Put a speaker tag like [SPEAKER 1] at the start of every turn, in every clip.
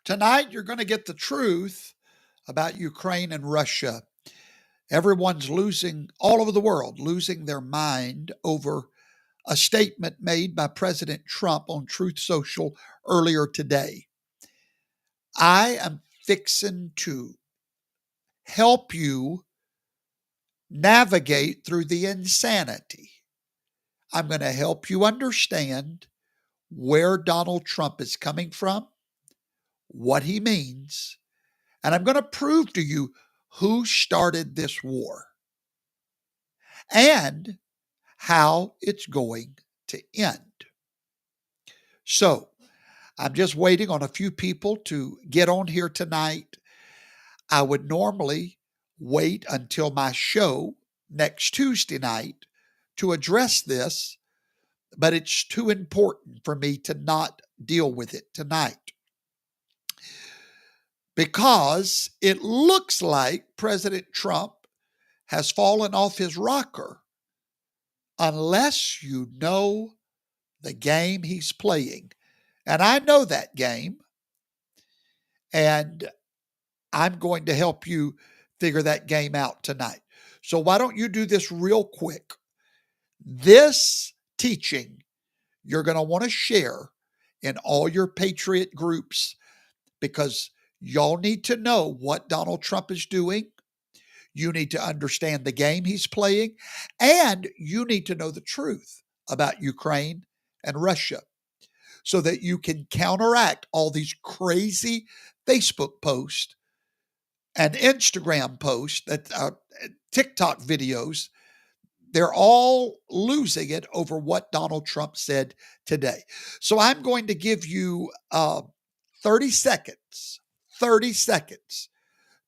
[SPEAKER 1] Tonight, you're going to get the truth about Ukraine and Russia. Everyone's losing, all over the world, losing their mind over a statement made by President Trump on Truth Social earlier today. I am fixing to help you navigate through the insanity. I'm going to help you understand where Donald Trump is coming from, what he means, and I'm going to prove to you who started this war and how it's going to end. So, I'm just waiting on a few people to get on here tonight. I would normally wait until my show next Tuesday night to address this, but it's too important for me to not deal with it tonight. Because it looks like President Trump has fallen off his rocker unless you know the game he's playing. And I know that game, and I'm going to help you figure that game out tonight. So why don't you do this real quick? This teaching you're going to want to share in all your Patriot groups because y'all need to know what Donald Trump is doing. You need to understand the game he's playing, and you need to know the truth about Ukraine and Russia so that you can counteract all these crazy Facebook posts and Instagram posts, that TikTok videos. They're all losing it over what Donald Trump said today. So I'm going to give you 30 seconds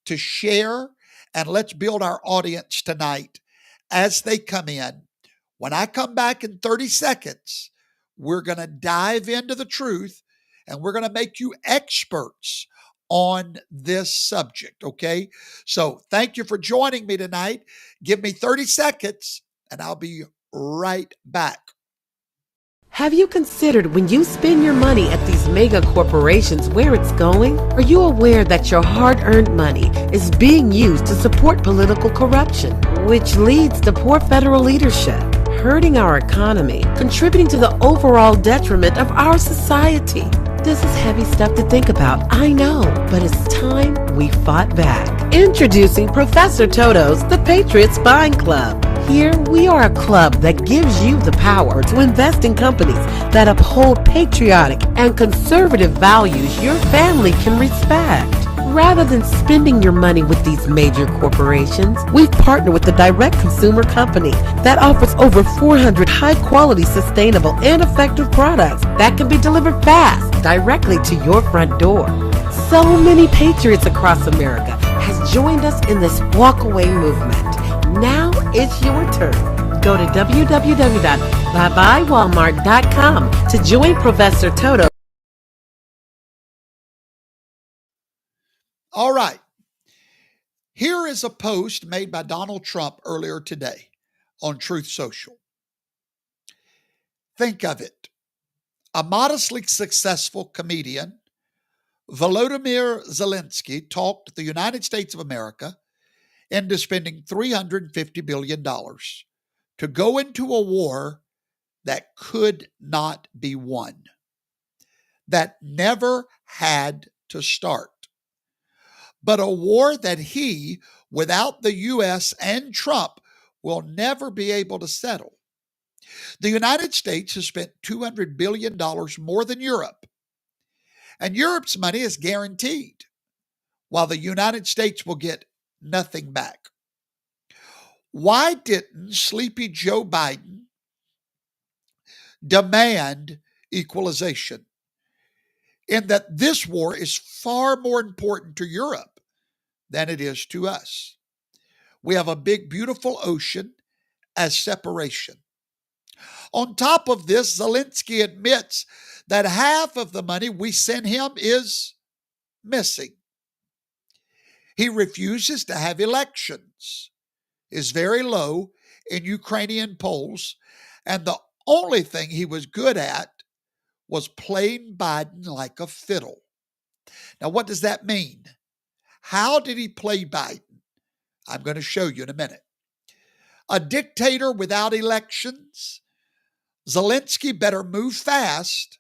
[SPEAKER 1] to share, and let's build our audience tonight as they come in. When I come back in 30 seconds, we're going to dive into the truth and we're going to make you experts on this subject, okay? So thank you for joining me tonight. Give me 30 seconds and I'll be right back.
[SPEAKER 2] Have you considered when you spend your money at these mega corporations where it's going? Are you aware that your hard-earned money is being used to support political corruption, which leads to poor federal leadership, hurting our economy, contributing to the overall detriment of our society? This is heavy stuff to think about, I know, but it's time we fought back. Introducing Professor Toto's The Patriots Buying Club. Here, we are a club that gives you the power to invest in companies that uphold patriotic and conservative values your family can respect. Rather than spending your money with these major corporations, we've partnered with a direct consumer company that offers over 400 high-quality, sustainable, and effective products that can be delivered fast, directly to your front door. So many patriots across America has joined us in this walkaway movement. Now it's your turn. Go to www.buybuywalmart.com to join Professor Toto.
[SPEAKER 1] All right. Here is a post made by Donald Trump earlier today on Truth Social. Think of it. A modestly successful comedian, Volodymyr Zelensky, talked the United States of America into spending $350 billion to go into a war that could not be won, that never had to start, but a war that he, without the U.S. and Trump, will never be able to settle. The United States has spent $200 billion more than Europe, and Europe's money is guaranteed, while the United States will get nothing back. Why didn't sleepy Joe Biden demand equalization? In that this war is far more important to Europe than it is to us. We have a big, beautiful ocean as separation. On top of this, Zelensky admits that half of the money we send him is missing. He refuses to have elections, is very low in Ukrainian polls, and the only thing he was good at was playing Biden like a fiddle. Now, what does that mean? How did he play Biden? I'm going to show you in a minute. A dictator without elections? Zelensky better move fast,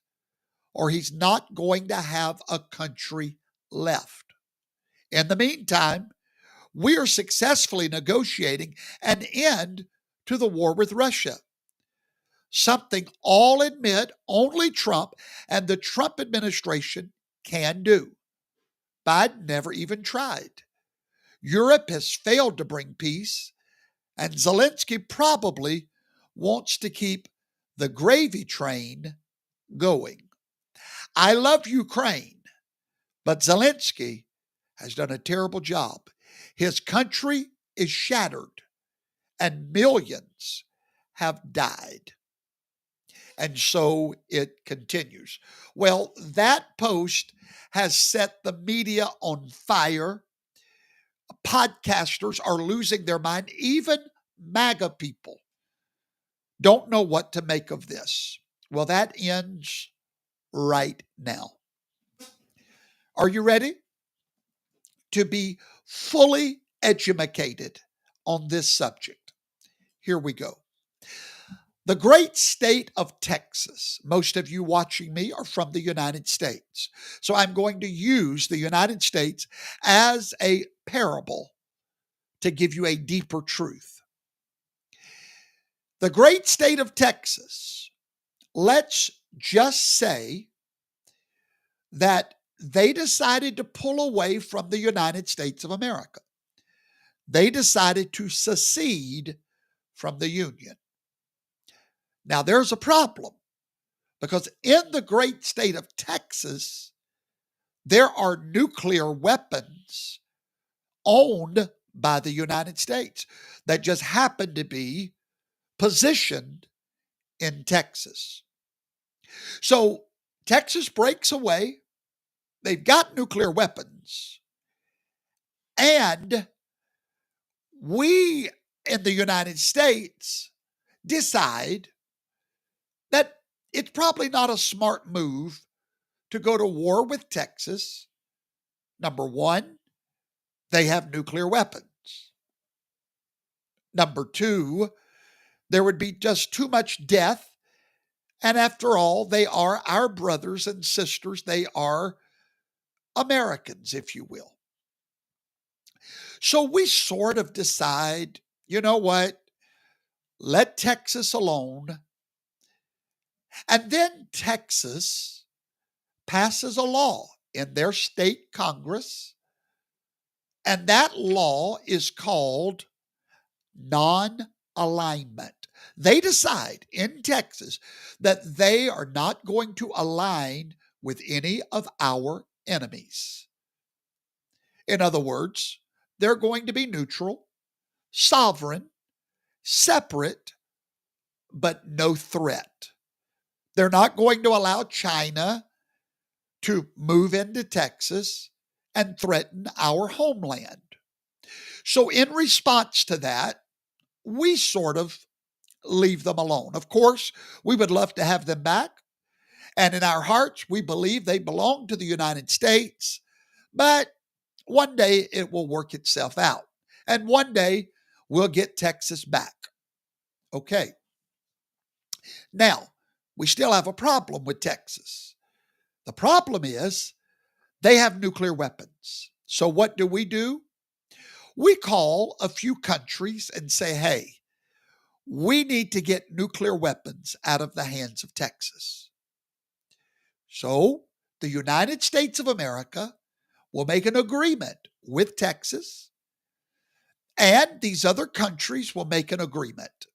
[SPEAKER 1] or he's not going to have a country left. In the meantime, we are successfully negotiating an end to the war with Russia. Something all admit only Trump and the Trump administration can do. Biden never even tried. Europe has failed to bring peace, and Zelensky probably wants to keep the gravy train going. I love Ukraine, but Zelensky has done a terrible job. His country is shattered, and millions have died. And so it continues. Well, that post has set the media on fire. Podcasters are losing their mind. Even MAGA people don't know what to make of this. Well, that ends right now. Are you ready to be fully educated on this subject? Here we go. The great state of Texas, most of you watching me are from the United States. So I'm going to use the United States as a parable to give you a deeper truth. The great state of Texas, let's just say that they decided to pull away from the United States of America. They decided to secede from the Union. Now, there's a problem because in the great state of Texas, there are nuclear weapons owned by the United States that just happen to be positioned in Texas. So Texas breaks away. They've got nuclear weapons. And we in the United States decide that it's probably not a smart move to go to war with Texas. Number one, they have nuclear weapons. Number two, there would be just too much death. And after all, they are our brothers and sisters. They are Americans, if you will. So we sort of decide, you know what? Let Texas alone. And then Texas passes a law in their state Congress, and that law is called non-alignment. They decide in Texas that they are not going to align with any of our enemies. In other words, they're going to be neutral, sovereign, separate, but no threat. They're not going to allow China to move into Texas and threaten our homeland. So in response to that, we sort of leave them alone. Of course, we would love to have them back. And in our hearts, we believe they belong to the United States. But one day it will work itself out. And one day we'll get Texas back. Okay. Now, we still have a problem with Texas. The problem is they have nuclear weapons. So what do? We call a few countries and say, hey, we need to get nuclear weapons out of the hands of Texas. So the United States of America will make an agreement with Texas, and these other countries will make an agreement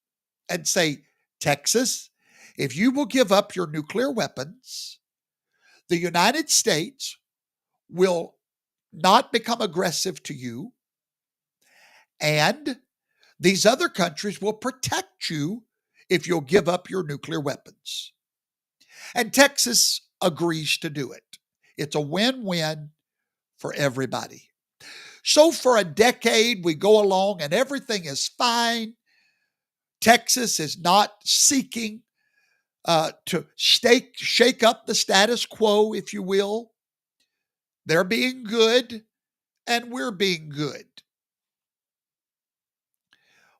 [SPEAKER 1] and say, Texas, if you will give up your nuclear weapons, the United States will not become aggressive to you, and these other countries will protect you if you'll give up your nuclear weapons. And Texas agrees to do it. It's a win-win for everybody. So for a decade, we go along and everything is fine. Texas is not seeking to shake up the status quo, if you will. They're being good, and we're being good.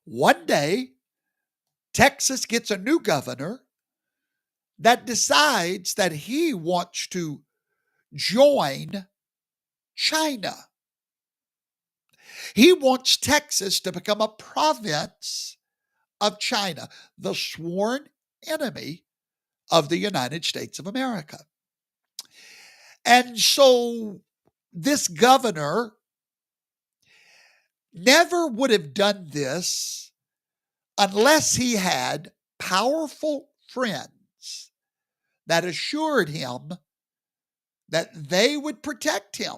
[SPEAKER 1] One day, Texas gets a new governor that decides that he wants to join China. He wants Texas to become a province of China, the sworn enemy of the United States of America. And so this governor never would have done this unless he had powerful friends that assured him that they would protect him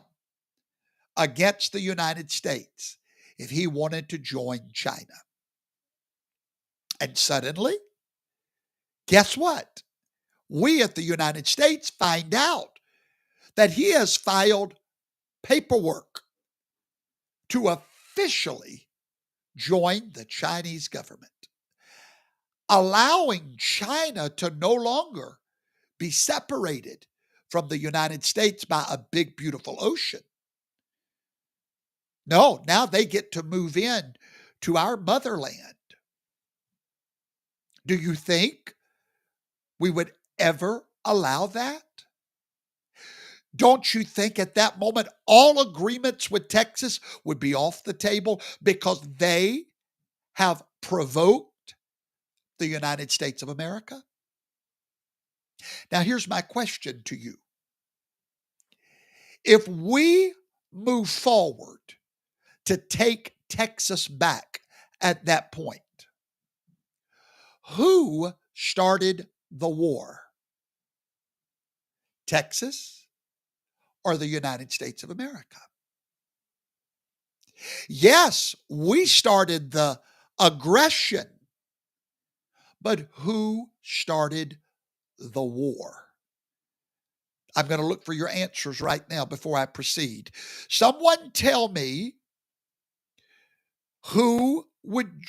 [SPEAKER 1] against the United States if he wanted to join China. And suddenly, guess what? We at the United States find out that he has filed paperwork to officially join the Chinese government, allowing China to no longer be separated from the United States by a big, beautiful ocean. No, now they get to move in to our motherland. Do you think we would ever allow that? Don't you think at that moment all agreements with Texas would be off the table because they have provoked the United States of America? Now, here's my question to you. If we move forward to take Texas back at that point, who started the war? Texas or the United States of America? Yes, we started the aggression, but who started the war? I'm going to look for your answers right now before I proceed. Someone tell me who would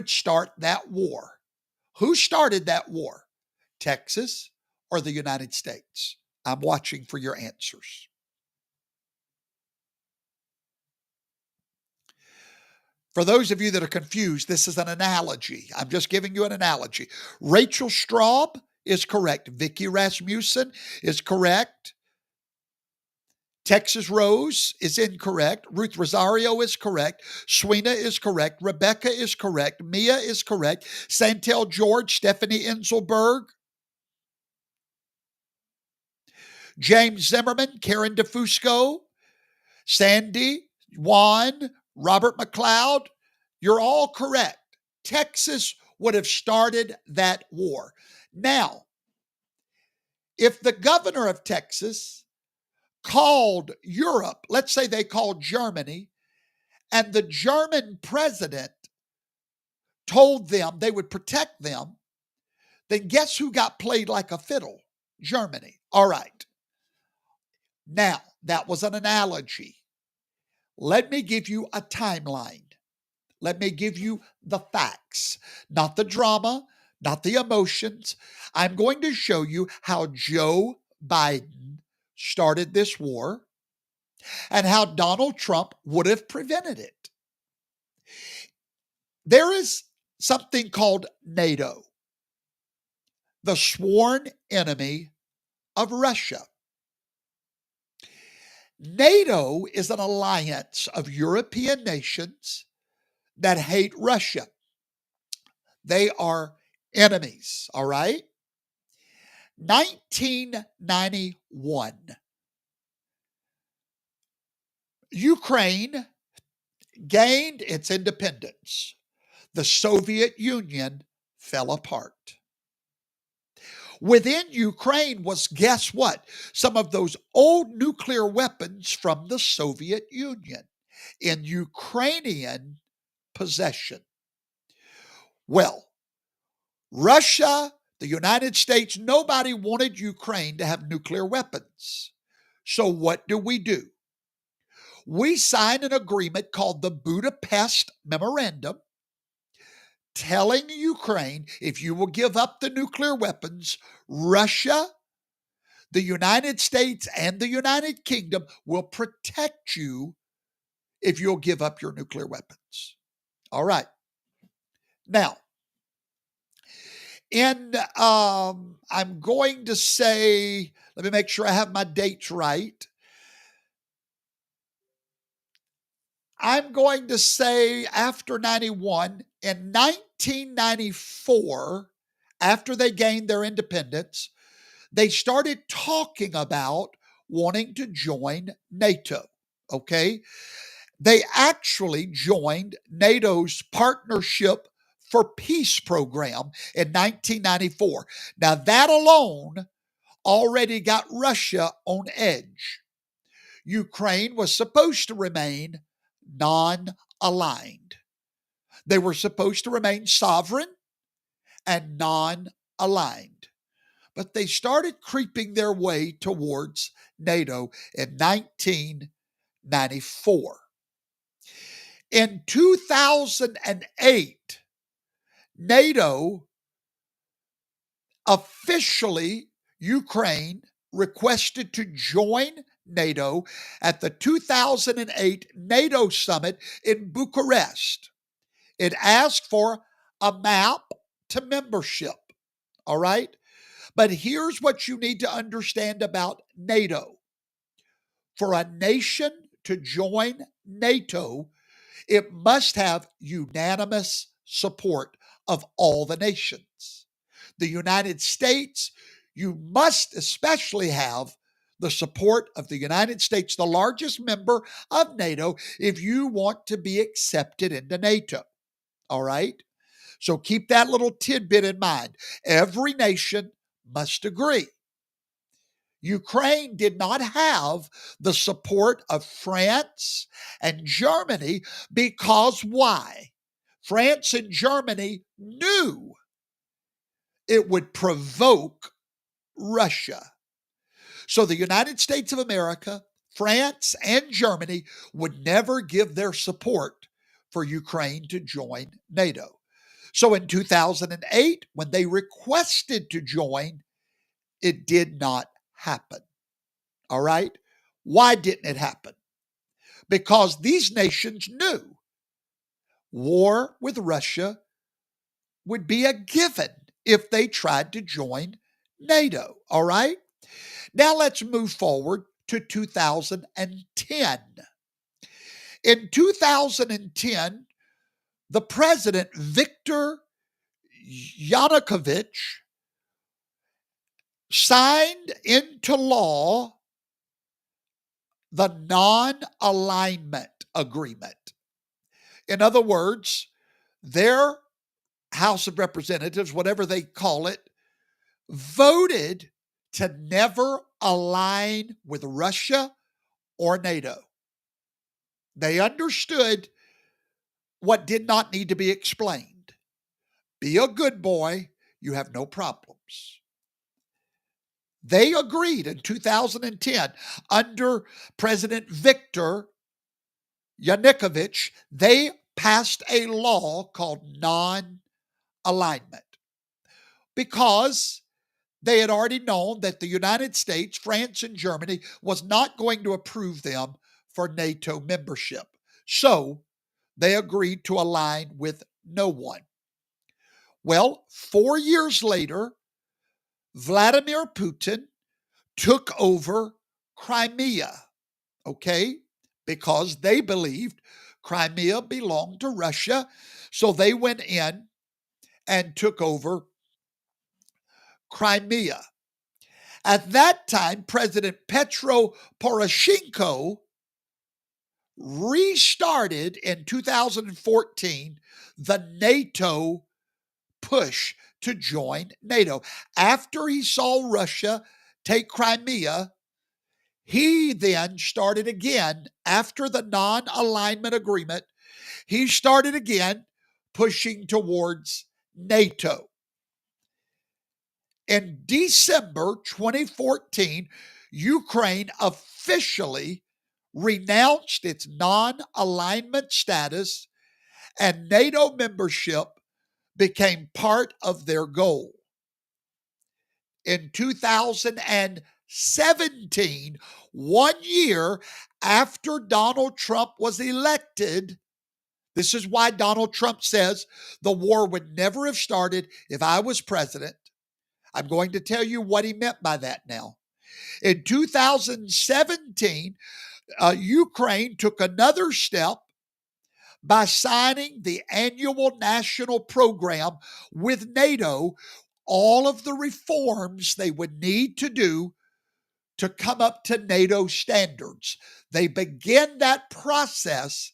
[SPEAKER 1] start that war? Who started that war? Texas or the United States? I'm watching for your answers. For those of you that are confused, this is an analogy. I'm just giving you an analogy. Rachel Straub is correct. Vicky Rasmussen is correct. Texas Rose is incorrect. Ruth Rosario is correct. Swena is correct. Rebecca is correct. Mia is correct. Santel George, Stephanie Inselberg, James Zimmerman, Karen DeFusco, Sandy, Juan, Robert McLeod, you're all correct. Texas would have started that war. Now, if the governor of Texas called Europe, let's say they called Germany, and the German president told them they would protect them, then guess who got played like a fiddle? Germany. All right. Now, that was an analogy. Let me give you a timeline. Let me give you the facts, not the drama, not the emotions. I'm going to show you how Joe Biden started this war and how Donald Trump would have prevented it. There is something called NATO, the sworn enemy of Russia. NATO is an alliance of European nations that hate Russia. They are enemies, all right? 1991, Ukraine gained its independence. The Soviet Union fell apart. Within Ukraine was, guess what? Some of those old nuclear weapons from the Soviet Union in Ukrainian possession. Well, Russia, the United States, nobody wanted Ukraine to have nuclear weapons. So what do? We signed an agreement called the Budapest Memorandum, telling Ukraine, if you will give up the nuclear weapons, Russia, The United States and the United Kingdom will protect you if you'll give up your nuclear weapons. All right. Now, I'm going to say, let me make sure I have my dates right. I'm going to say after 91, in 1994, after they gained their independence, they started talking about wanting to join NATO. Okay. They actually joined NATO's Partnership for Peace program in 1994. Now, that alone already got Russia on edge. Ukraine was supposed to remain non-aligned. They were supposed to remain sovereign and non-aligned. But they started creeping their way towards NATO in 1994. In 2008, NATO officially, Ukraine requested to join NATO at the 2008 NATO summit in Bucharest. It asked for a map to membership. All right. But here's what you need to understand about NATO. For a nation to join NATO, it must have unanimous support of all the nations. The United States, you must especially have the support of the United States, the largest member of NATO, if you want to be accepted into NATO. All right? So keep that little tidbit in mind. Every nation must agree. Ukraine did not have the support of France and Germany because why? France and Germany knew it would provoke Russia. So the United States of America, France, and Germany would never give their support for Ukraine to join NATO. So in 2008, when they requested to join, it did not happen. All right? Why didn't it happen? Because these nations knew war with Russia would be a given if they tried to join NATO. All right? Now let's move forward to 2010. In 2010, the president, Viktor Yanukovych, signed into law the non-alignment agreement. In other words, their House of Representatives, whatever they call it, voted to never align with Russia or NATO. They understood what did not need to be explained. Be a good boy, you have no problems. They agreed in 2010 under President Viktor Yanukovych, they passed a law called non-alignment because they had already known that the United States, France, and Germany was not going to approve them for NATO membership. So they agreed to align with no one. Well, 4 years later, Vladimir Putin took over Crimea, okay, because they believed Crimea belonged to Russia. So they went in and took over Crimea. At that time, President Petro Poroshenko restarted in 2014 the NATO push to join NATO. After he saw Russia take Crimea, he then started again, after the non-alignment agreement, he started again pushing towards NATO. In December 2014, Ukraine officially renounced its non-alignment status, and NATO membership became part of their goal. In 2016, 2017, 1 year after Donald Trump was elected. This is why Donald Trump says the war would never have started if I was president. I'm going to tell you what he meant by that now. In 2017, Ukraine took another step by signing the annual national program with NATO, all of the reforms they would need to do to come up to NATO standards. They began that process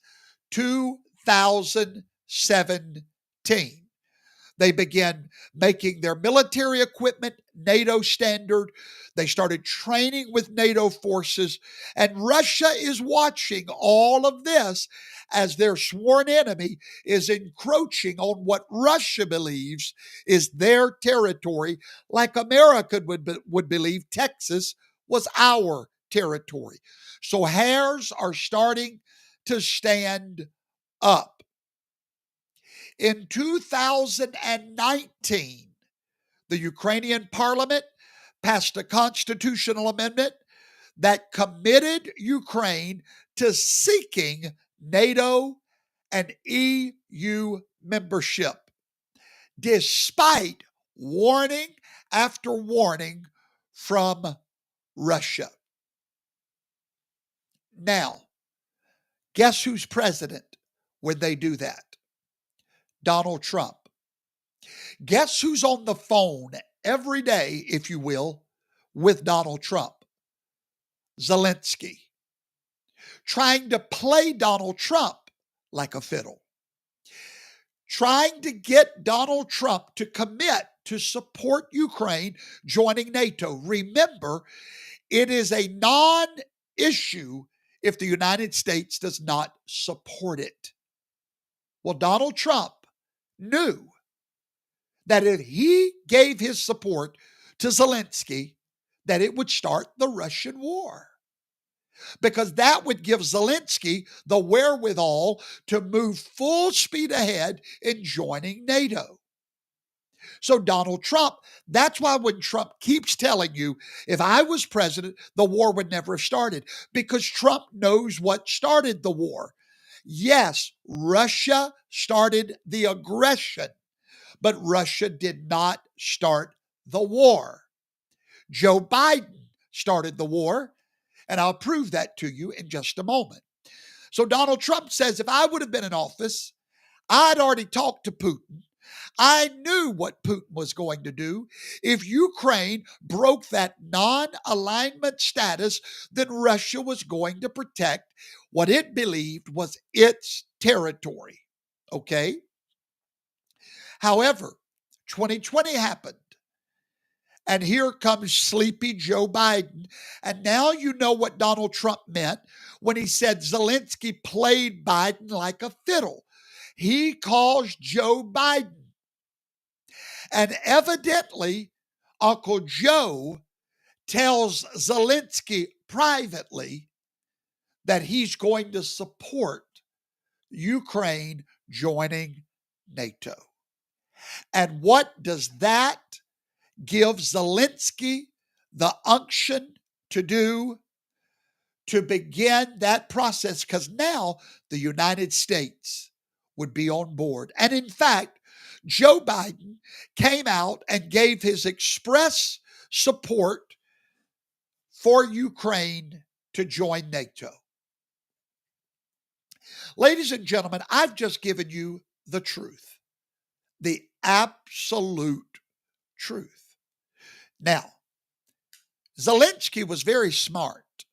[SPEAKER 1] 2017. They began making their military equipment NATO standard. They started training with NATO forces. And Russia is watching all of this as their sworn enemy is encroaching on what Russia believes is their territory, like America would believe Texas was our territory. So hairs are starting to stand up. In 2019, the Ukrainian parliament passed a constitutional amendment that committed Ukraine to seeking NATO and EU membership, despite warning after warning from Russia. Now, guess who's president when they do that? Donald Trump. Guess who's on the phone every day, if you will, with Donald Trump? Zelensky. Trying to play Donald Trump like a fiddle. Trying to get Donald Trump to commit to support Ukraine joining NATO. Remember, it is a non-issue if the United States does not support it. Well, Donald Trump knew that if he gave his support to Zelensky, that it would start the Russian war. Because that would give Zelensky the wherewithal to move full speed ahead in joining NATO. So Donald Trump, that's why when Trump keeps telling you, if I was president, the war would never have started, because Trump knows what started the war. Yes, Russia started the aggression, but Russia did not start the war. Joe Biden started the war, and I'll prove that to you in just a moment. So Donald Trump says, if I would have been in office, I'd already talked to Putin. I knew what Putin was going to do. If Ukraine broke that non-alignment status, then Russia was going to protect what it believed was its territory. Okay? However, 2020 happened. And here comes sleepy Joe Biden. And now you know what Donald Trump meant when he said Zelensky played Biden like a fiddle. He calls Joe Biden. And evidently, Uncle Joe tells Zelensky privately that he's going to support Ukraine joining NATO. And what does that give Zelensky the unction to do to begin that process? Because now the United States would be on board. And in fact, Joe Biden came out and gave his express support for Ukraine to join NATO. Ladies and gentlemen, I've just given you the truth, the absolute truth. Now, Zelensky was very smart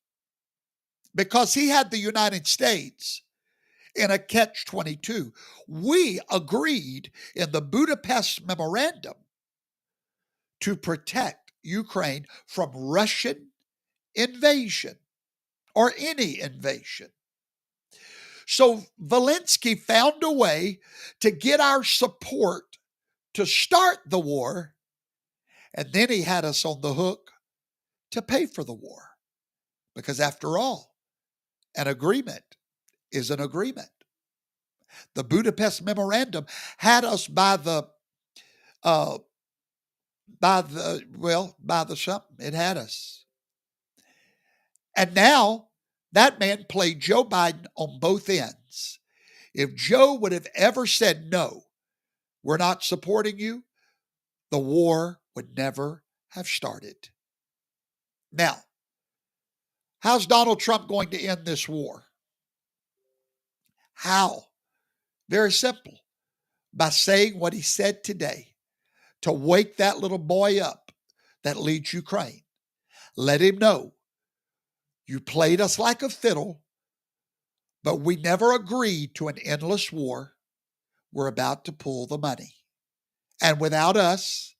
[SPEAKER 1] because he had the United States in a catch-22. We agreed in the Budapest Memorandum to protect Ukraine from Russian invasion or any invasion. So Zelensky found a way to get our support to start the war, and then he had us on the hook to pay for the war. Because after all, an agreement is an agreement. The Budapest Memorandum had us by the something. It had us. And now that man played Joe Biden on both ends. If Joe would have ever said, no, we're not supporting you, the war would never have started. Now, how's Donald Trump going to end this war? How? Very simple. By saying what he said today, to wake that little boy up that leads Ukraine. Let him know, you played us like a fiddle, but we never agreed to an endless war. We're about to pull the money. And without us,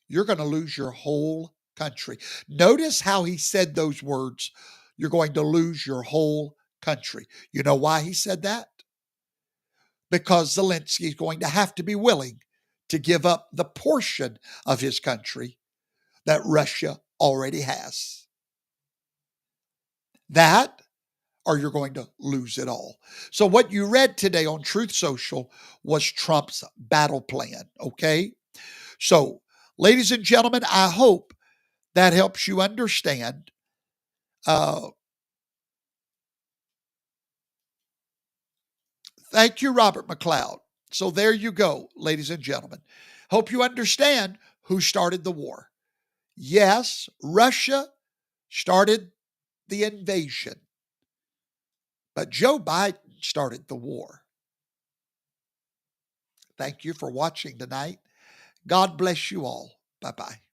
[SPEAKER 1] you're going to lose your whole country. Notice how he said those words. You're going to lose your whole country. You know why he said that? Because Zelensky is going to have to be willing to give up the portion of his country that Russia already has. That, or you're going to lose it all. So what you read today on Truth Social was Trump's battle plan, okay? So, ladies and gentlemen, I hope that helps you understand. Thank you, Robert McLeod. So there you go, ladies and gentlemen. Hope you understand who started the war. Yes, Russia started the invasion, but Joe Biden started the war. Thank you for watching tonight. God bless you all. Bye-bye.